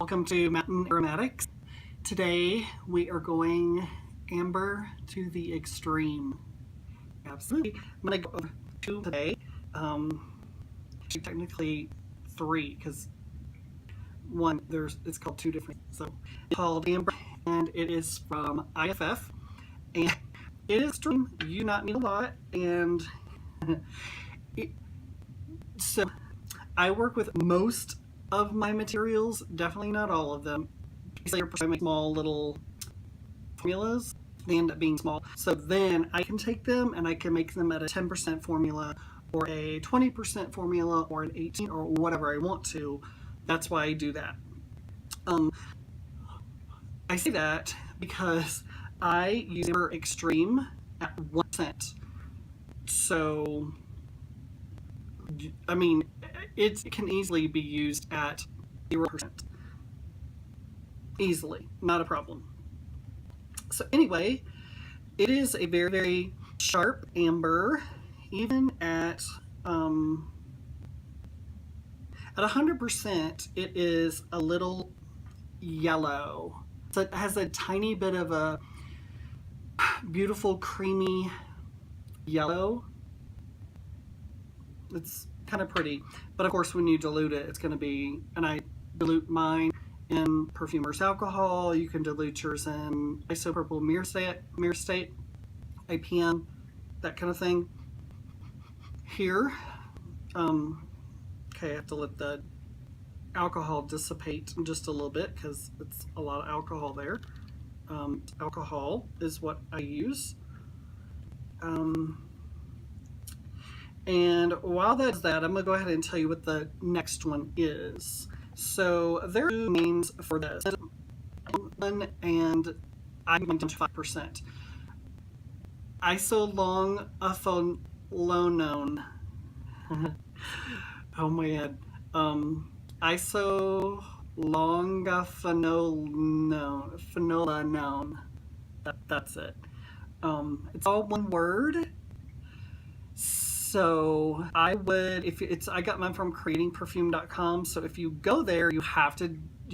Welcome to Mountain Aromatics. Today we are going amber to the extreme. Absolutely. I'm going to go over two today. Technically three, because one, it's called two different. So it's called amber, and it is from IFF, and it is extreme. You do not need a lot, and so I work with most of my materials, definitely not all of them. Basically, I make small little formulas. They end up being small. So then I can take them and I can make them at a 10% formula or a 20% formula or an 18 or whatever I want to. That's why I do that. I say that because I use Amber Extreme at 1%. So, I mean, it can easily be used at 0%. Easily, not a problem. So anyway, it is a very, very sharp amber, even at 100%, it is a little yellow. So it has a tiny bit of a beautiful creamy yellow. It's kind of pretty, but of course when you dilute it, it's going to be, and I dilute mine in Perfumer's alcohol. You can dilute yours in isopropyl myristate, APM, that kind of thing. Here, okay, I have to let the alcohol dissipate just a little bit because it's a lot of alcohol there. Alcohol is what I use. And while that's that, I'm going to go ahead and tell you what the next one is. So there are two names for this, and I'm going to 5%. Isolongophonolone. Oh my head. Isolongophonolone. That's it. It's all one word. So I would, I got mine from creatingperfume.com. So if you go there, you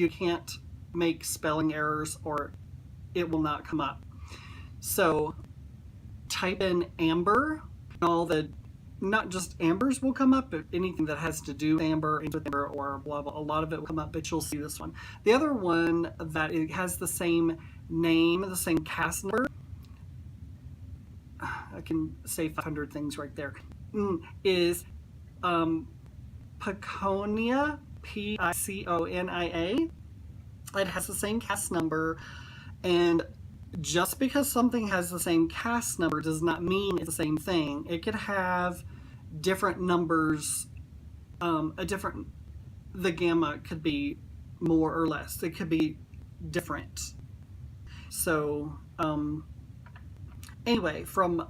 can't make spelling errors or it will not come up. So type in amber, and not just ambers will come up, but anything that has to do with amber or blah, blah, a lot of it will come up, but you'll see this one. The other one that it has the same name, the same cast number, I can say 500 things right there, is Piconia, Piconia. It has the same cast number, and just because something has the same cast number does not mean it's the same thing. It could have different numbers, the gamma could be more or less. It could be different. So, anyway, from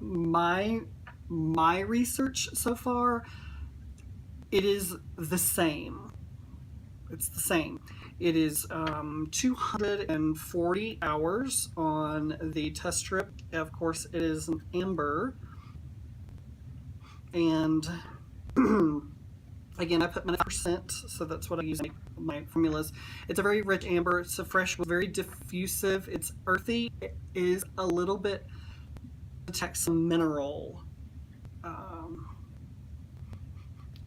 my research so far, it is the same. It's the same. It is 240 hours on the test strip. Of course, it is an amber. And again, I put my percent, so that's what I use in my formulas. It's a very rich amber. It's a fresh, very diffusive. It's earthy. It is a little bit detects some mineral.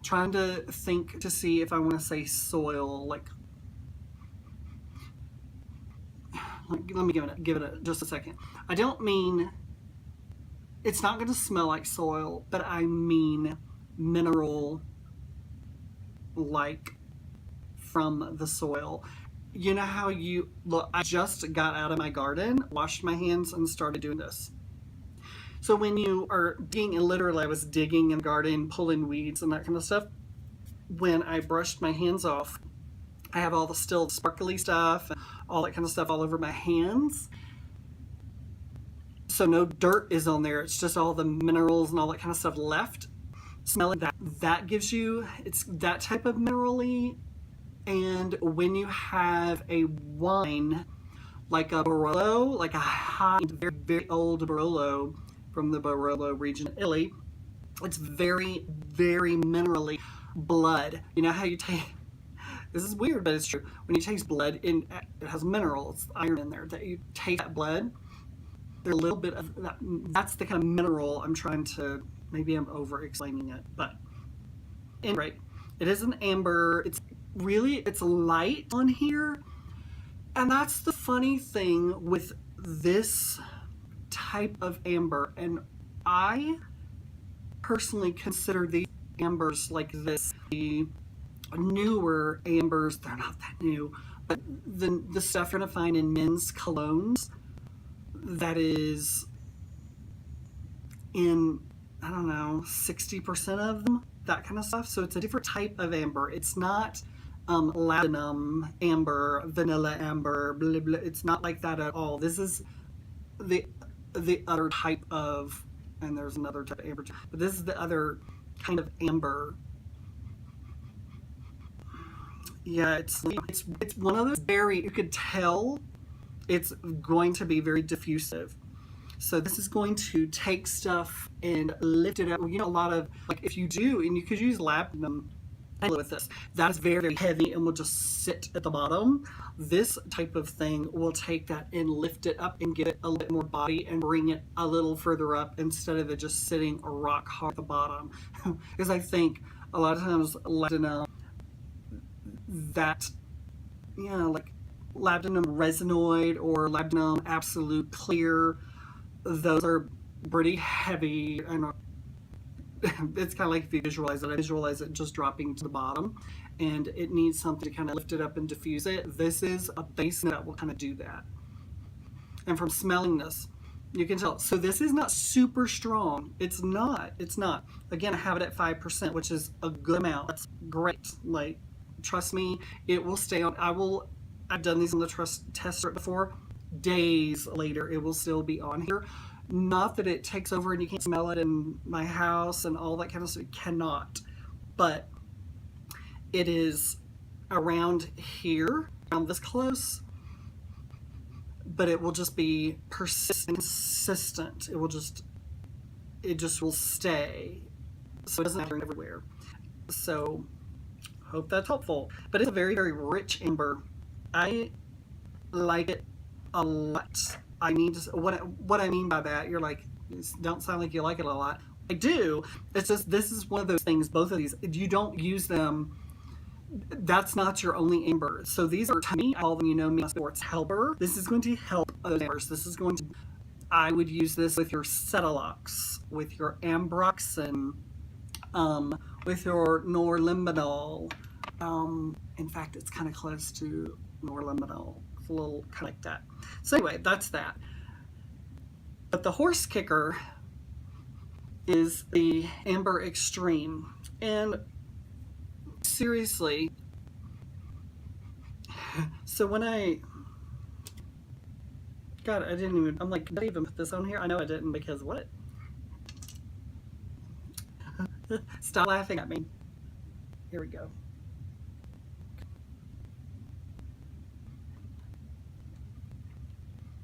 Trying to think to see if I want to say soil, like let me give it just a second. I don't mean it's not going to smell like soil, but I mean mineral, like from the soil. You know how look, I just got out of my garden, washed my hands, and started doing this. So when you are literally I was digging in the garden, pulling weeds and that kind of stuff. When I brushed my hands off, I have all the still sparkly stuff and all that kind of stuff all over my hands. So no dirt is on there. It's just all the minerals and all that kind of stuff left. Smelling that gives you, it's that type of minerally. And when you have a wine like a Barolo, like a high, very, very old Barolo from the Barolo region of Italy, it's very, very minerally. Blood. You know how you take This is weird, but it's true. When you taste blood, it has minerals, iron in there. That you taste that blood, there's a little bit of that. That's the kind of mineral I'm trying to. Maybe I'm over explaining it, but anyway, it is an amber. It's light on here, and that's the funny thing with this type of amber. And I personally consider these ambers like this the newer ambers. They're not that new, but the stuff you're gonna find in men's colognes that is in, I don't know, 60% of them, that kind of stuff. So it's a different type of amber. It's not ladanum amber, vanilla amber, blah, blah. It's not like that at all. This is the other type of, and there's another type of amber too, but this is the other kind of amber. Yeah, it's one of those very, you could tell it's going to be very diffusive. So this is going to take stuff and lift it up. You know, a lot of, like, if you do, and you could use labdanum with this, that's very, very heavy and will just sit at the bottom. This type of thing will take that and lift it up and give it a little bit more body and bring it a little further up instead of it just sitting rock hard at the bottom. Because I think a lot of times labdanum, that, you know, like labdanum resinoid or labdanum absolute clear, those are pretty heavy, and it's kind of like if you visualize it, I visualize it just dropping to the bottom, and it needs something to kind of lift it up and diffuse it. This is a base that will kind of do that. And from smelling this, you can tell. So this is not super strong. It's not. Again, I have it at 5%, which is a good amount. That's great. Like, trust me, it will stay on. I've done these on the test strip before. Days later, it will still be on here. Not that it takes over and you can't smell it in my house and all that kind of stuff. It cannot. But it is around here, around this close. But it will just be consistent. It just will stay. So it doesn't matter everywhere. So hope that's helpful. But it's a very, very rich amber. I like it a lot. I need to, what I mean by that, you're like, don't sound like you like it a lot. I do. It's just, this is one of those things, both of these, you don't use them, that's not your only amber. So these are, to me, I call them, you know me, sports helper. This is going to help those ambers. This is going to, I would use this with your Cetilox, with your Ambroxan, with your Norlimbinol. In fact, it's kind of close to Norlimbinol. It's a little kind of like that. So anyway, that's that. But the horse kicker is the Amber Extreme. And seriously, so when God, I didn't even, I'm like, did I even put this on here? I know I didn't, because what? Stop laughing at me. Here we go.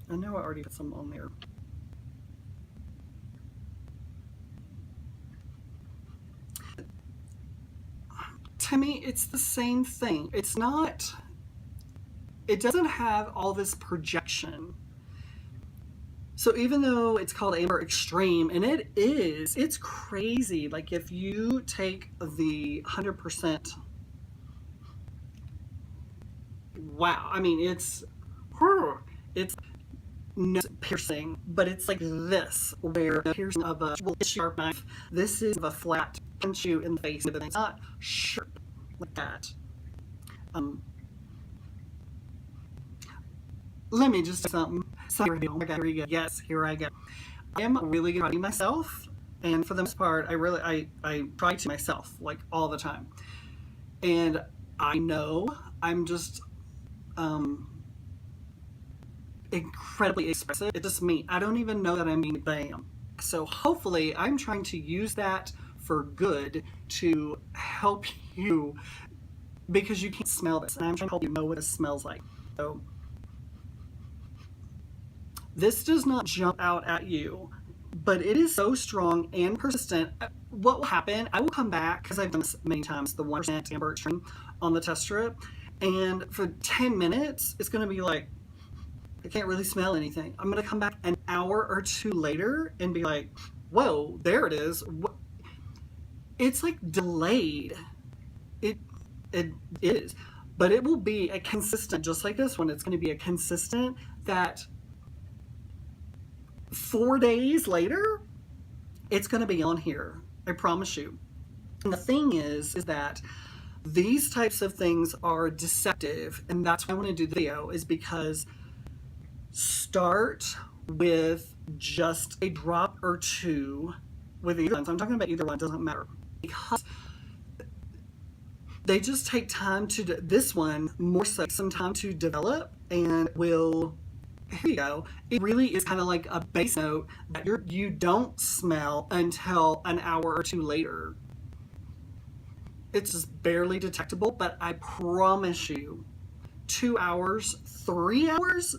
I know I already put some on there. To me, it's the same thing. It's not, it doesn't have all this projection. So even though it's called Amber Extreme, and it's crazy. Like if you take the 100%, wow, I mean, it's no piercing, but it's like this, where the piercing of a sharp knife, this is of a flat punch you in the face, but it's not sharp like that. Let me just do something. Sorry, oh my God, here we go. Yes, here I go. I am really good at writing myself, and for the most part, I try to myself, like all the time. And I know I'm just incredibly expressive. It's just me. I don't even know that I'm being bam. So hopefully I'm trying to use that for good to help you, because you can't smell this, and I'm trying to help you know what it smells like. So this does not jump out at you, but it is so strong and persistent. What will happen, I will come back, because I've done this many times, the 1% Amber Extreme on the test strip, And for 10 minutes, it's going to be like, I can't really smell anything. I'm going to come back an hour or two later and be like, whoa, there it is. It's like delayed. It, it is. But it will be a consistent, just like this one, it's going to be a consistent that 4 days later, it's going to be on here. I promise you. And the thing is that these types of things are deceptive, and that's why I want to do the video, is because start with just a drop or two with either one. So I'm talking about either one, it doesn't matter. Because they just take time to, this one more so, some time to develop, and will, here you go. It really is kind of like a base note that you don't smell until an hour or two later. It's just barely detectable, but I promise you, 2 hours, 3 hours,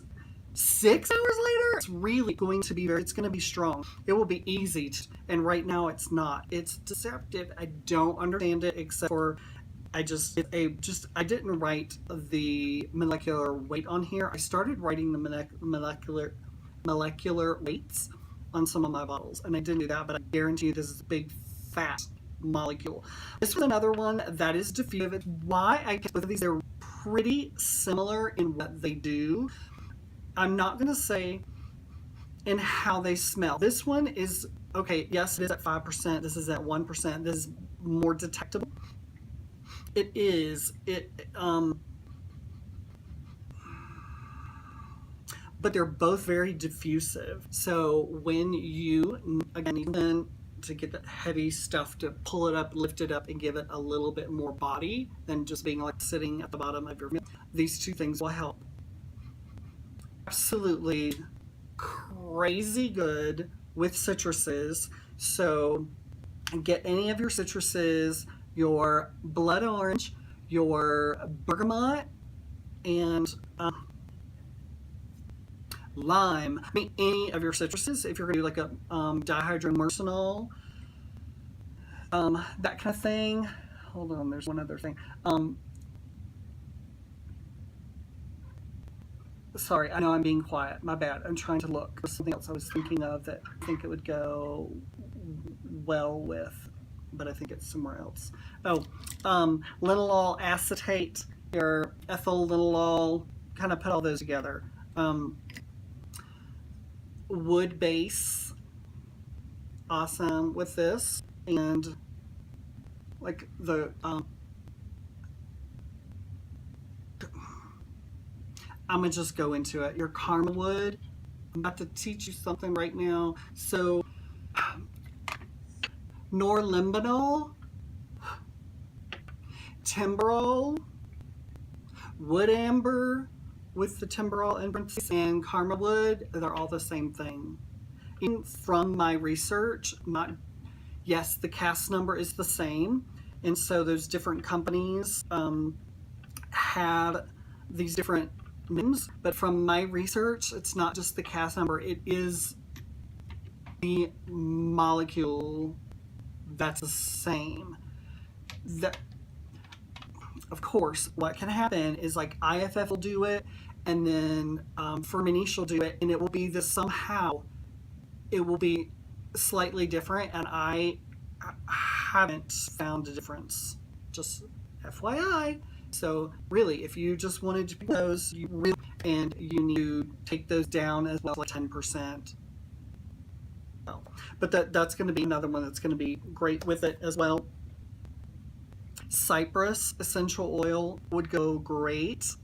6 hours later, it's really going to be it's going to be strong. It will be easy, and right now it's not. It's deceptive. I don't understand it, except for I didn't write the molecular weight on here. I started writing the molecular weights on some of my bottles, and I didn't do that, but I guarantee you this is a big fat molecule. This was another one that is diffusive. Why I picked both of these, they're pretty similar in what they do. I'm not going to say in how they smell. This one is, okay, yes, it is at 5%. This is at 1%. This is more detectable. It is, but they're both very diffusive. So when you, again, even to get that heavy stuff, to pull it up, lift it up, and give it a little bit more body than just being like sitting at the bottom of your meal, these two things will help. Absolutely crazy good with citruses. So get any of your citruses, your blood orange, your bergamot, and lime. I mean, any of your citruses. If you're going to do like a dihydromercenol, that kind of thing. Hold on, there's one other thing. Sorry, I know I'm being quiet. My bad. I'm trying to look. There's something else I was thinking of that I think it would go well with, but I think it's somewhere else. Oh, linalool acetate, your ethyl linalool, kind of put all those together. Wood base, awesome with this, and like the I'm gonna just go into it. Your caramel wood. I'm about to teach you something right now. So, norlimbinol, timberol, wood amber with the timberol and caramel wood, they're all the same thing. Even from my research, yes, the CAS number is the same, and so those different companies have these different names, but from my research, it's not just the CAS number, it is the molecule that's the same. Of course, what can happen is like IFF will do it, and then Firmenich will do it, and it will be this somehow, it will be slightly different, and I haven't found a difference, just FYI. So really, if you just wanted to pick those, and you need to take those down as well, like 10%. But that's going to be another one that's going to be great with it as well. Cypress essential oil would go great.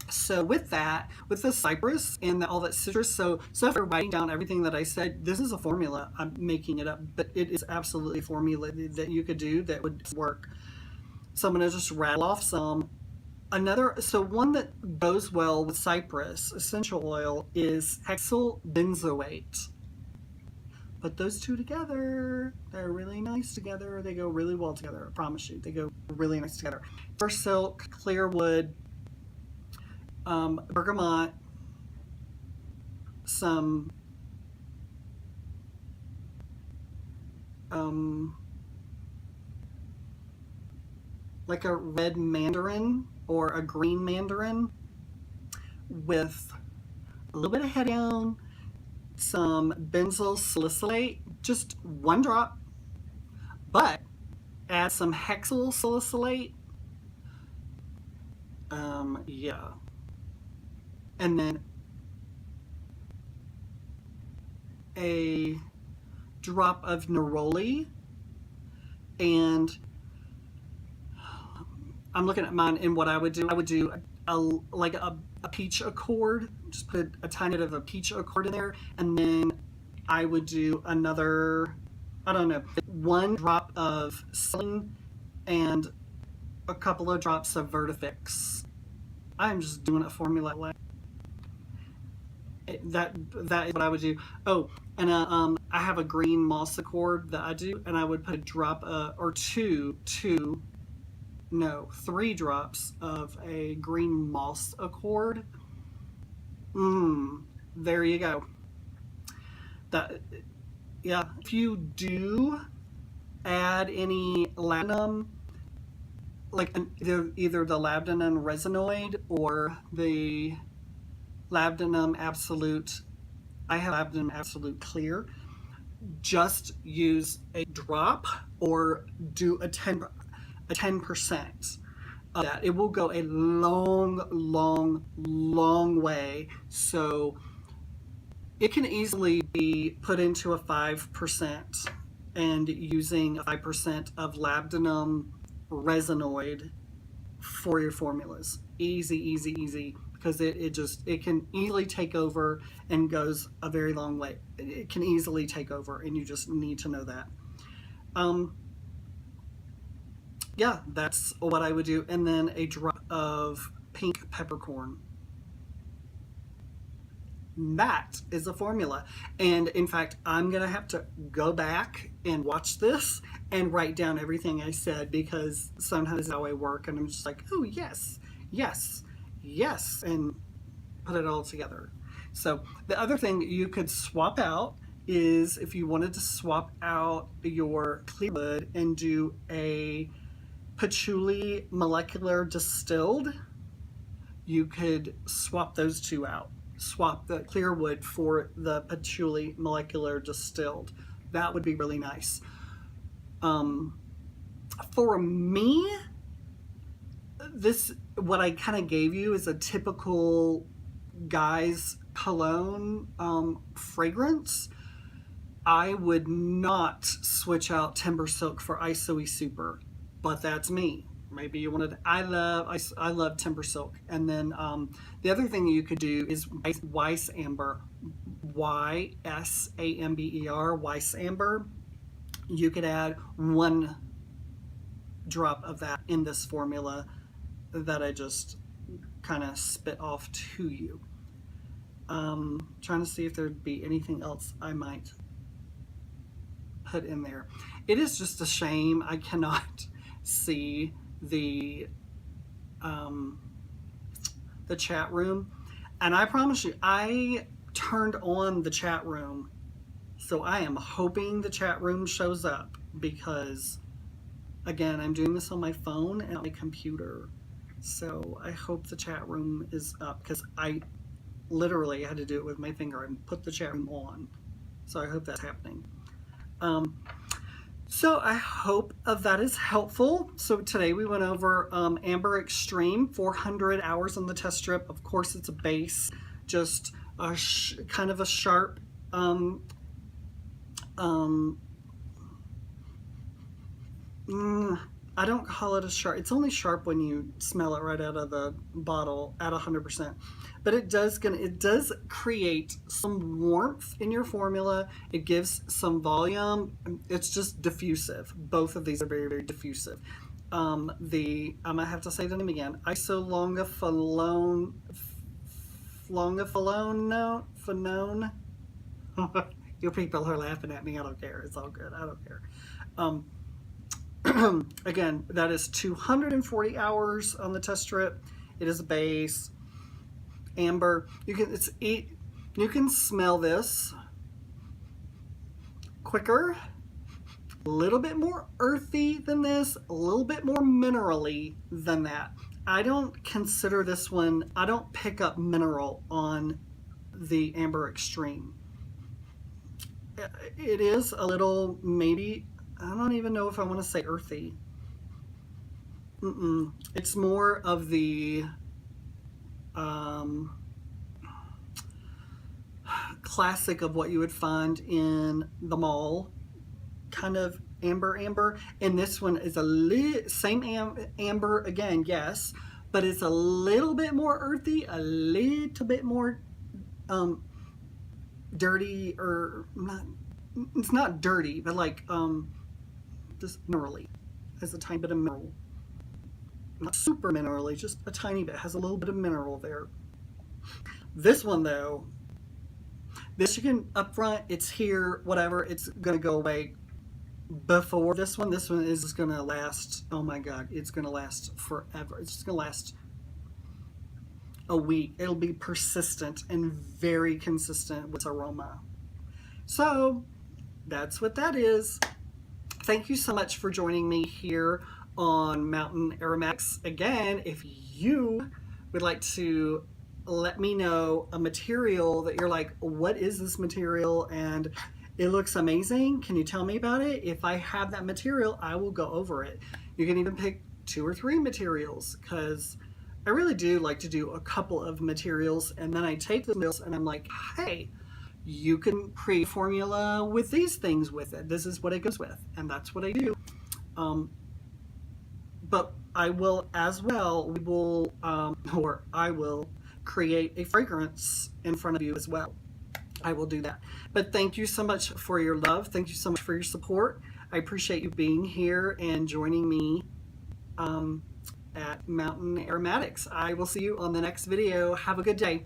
So with that, with the cypress and all that citrus, so if you're writing down everything that I said, this is a formula. I'm making it up, but it is absolutely a formula that you could do that would work. So I'm going to just rattle off some. So one that goes well with cypress essential oil is hexyl benzoate. Put those two together, they're really nice together. They go really well together, I promise you. They go really nice together. First silk, clear wood, bergamot, some like a red mandarin or a green mandarin with a little bit of hedione, some benzoyl salicylate, just 1 drop, but add some hexyl salicylate. Yeah. And then a drop of neroli, and I'm looking at mine, and what I would do like a peach accord, just put a tiny bit of a peach accord in there, and then I would do another, I don't know, 1 drop of saline and a couple of drops of Vertifix. I'm just doing a formula. That is what I would do. Oh, and I have a green moss accord that I do, and I would put a drop or 3 drops of a green moss accord. There you go. That, yeah. If you do add any labdanum, like either the labdanum resinoid or the labdanum absolute, I have labdanum absolute clear, just use a drop or do a 10% of that. It will go a long way. So it can easily be put into a 5%, and using a 5% of labdanum resinoid for your formulas. Easy, because it can easily take over and goes a very long way. It can easily take over, and you just need to know that. Yeah, that's what I would do. And then a drop of pink peppercorn. That is a formula. And in fact, I'm going to have to go back and watch this and write down everything I said, because sometimes that's how I work, and I'm just like, oh, yes, and put it all together. So the other thing you could swap out is, if you wanted to swap out your clear wood and do a patchouli molecular distilled, you could swap those 2 out. Swap the clear wood for the patchouli molecular distilled. That would be really nice. For me, what I kind of gave you is a typical guy's cologne fragrance. I would not switch out Timber Silk for Isoe Super, but that's me. Maybe you wanted. I love Timber Silk. And then the other thing you could do is Weiss Amber, YSAMBER, Weiss Amber. You could add 1 drop of that in this formula that I just kind of spit off to you. Trying to see if there'd be anything else I might put in there. It is just a shame I cannot see the chat room, and I promise you, I turned on the chat room, so I am hoping the chat room shows up, because again, I'm doing this on my phone and on my computer, so I hope the chat room is up, because I literally had to do it with my finger and put the chat room on, so I hope that's happening. So I hope that is helpful. So today we went over Amber Extreme, 400 hours on the test strip. Of course, it's a base, just a kind of a sharp, I don't call it a sharp. It's only sharp when you smell it right out of the bottle at 100%. But it does create some warmth in your formula. It gives some volume. It's just diffusive. Both of these are very, very diffusive. I'm gonna have to say the name again. Isolongophenone. Phenone. You people are laughing at me. I don't care. It's all good. I don't care. Again, that is 240 hours on the test strip. It is a base. Amber. You can smell this quicker a little bit more earthy than this, a little bit more minerally than that. I don't consider this one, I don't pick up mineral on the Amber Extreme. It is a little, maybe, I don't even know if I want to say earthy. It's more of the classic of what you would find in the mall, kind of amber. And this one is a same amber again, yes, but it's a little bit more earthy, a little bit more dirty, or not, it's not dirty, but like just minerally, has a tiny bit of mineral. Not super minerally, just a tiny bit, has a little bit of mineral there. This one though, this you can up front, it's here, whatever, it's gonna go away before this one. This one is gonna last, oh my god, it's gonna last forever. It's just gonna last a week. It'll be persistent and very consistent with aroma. So that's what that is. Thank you so much for joining me here on Mountain Aromatics. Again, if you would like to let me know a material that you're like, what is this material and it looks amazing, can you tell me about it? If I have that material, I will go over it. You can even pick 2 or 3 materials, because I really do like to do a couple of materials, and then I take the materials and I'm like, hey, you can create a formula with these things with it. This is what it goes with, and that's what I do. But I will as well, I will create a fragrance in front of you as well. I will do that. But thank you so much for your love. Thank you so much for your support. I appreciate you being here and joining me at Mountain Aromatics. I will see you on the next video. Have a good day.